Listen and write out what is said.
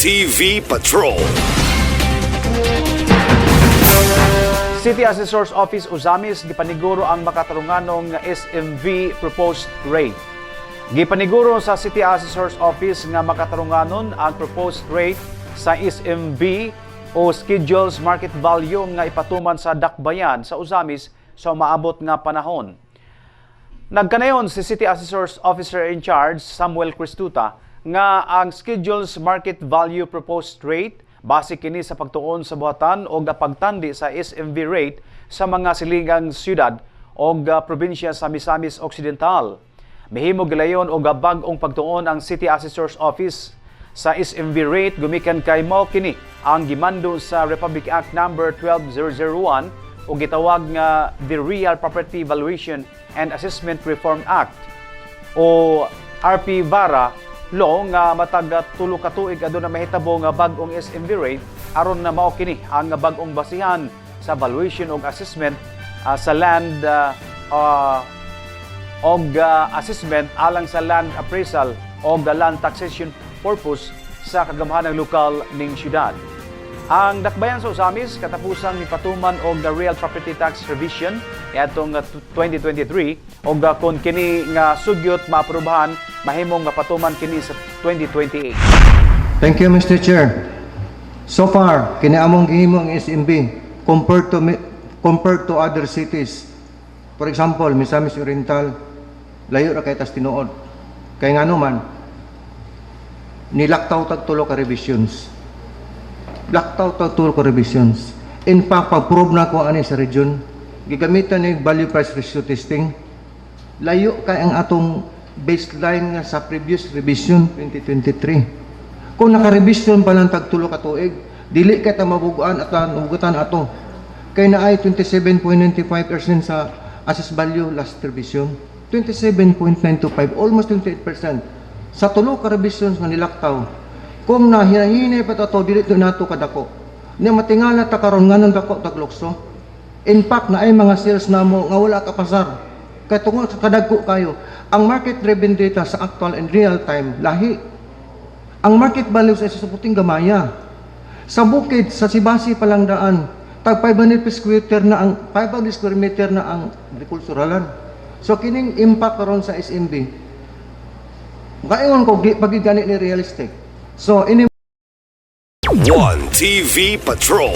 TV Patrol. City Assessor's Office Uzamis gipaniguro ang makatarunganong SMV proposed rate. Gipaniguro sa City Assessor's Office nga makatarunganon ang proposed rate sa SMV o Schedules Market Value nga ipatuman sa dakbayan sa Uzamis sa maabot nga panahon. Nagkanayon si City Assessor's Officer in Charge Samuel Cristuta nga ang Schedules Market Value proposed rate base kini sa pagtuon sa buhatan o pagtandi sa SMV rate sa mga silingang syudad o probinsya sa Misamis Occidental. Mihimo gilayon o bag-ong pagtuon ang City Assessor's Office sa SMV rate gumikan kay mao kini ang gimando sa Republic Act number 12001 o gitawag nga the Real Property Valuation and Assessment Reform Act o RP VARA law nga matag tulo ka tuig aduna mahitabo nga bag-ong SMV rate aron na mao kini ang bag-ong basihan sa valuation ug assessment sa land assessment alang sa land appraisal o the land taxation purpose sa kagamhanang lokal ning syudad. Ang dakbayan sa Uzamis katapusang ipatuman og the Real Property Tax Revision atong 2023 og kon kini nga sugyot maaprubahan mahimong mapatuman kini sa 2028. Thank you, Mr. Chair. So far, kini among gihimo ang SMB compared to other cities. For example, Misamis Oriental, layo ra kay tas tinuod. Kay ngano man nilaktaw tag tulo ka revisions. Laktaw tag tulo ka revisions. In fact, pag-prove na ko ani sa region, gigamitan ni value price ratio testing. Layo kay ang atong baseline nga sa previous revision 2023. Kung naka-revision pa lang tag tulo ka tuig, dili kay ta mabuguan at nabugutan ato. Kay naay 27.95% sa assessed value last revision. 27.925, almost 28%. Sa tulo ka revisions nga nilaktaw. Kung nahinahinay pa to dili to nato kadako. Ni matingala ta karon nganon dako taglokso. In fact, naay mga sales namo nga wala ka pasar. Kay tungod sa kadagko kayo, ang market driven data sa actual and real time lahi. Ang market value sa susuputing gamaya. Sa bukid sa Sibasi Palangdaan, tag 500 per square meter na ang 500 square meter na ang agrikulturalan. So kining impact karon sa SMB. Gayon ko pagigani ni realistic. So ini 1 TV Patrol.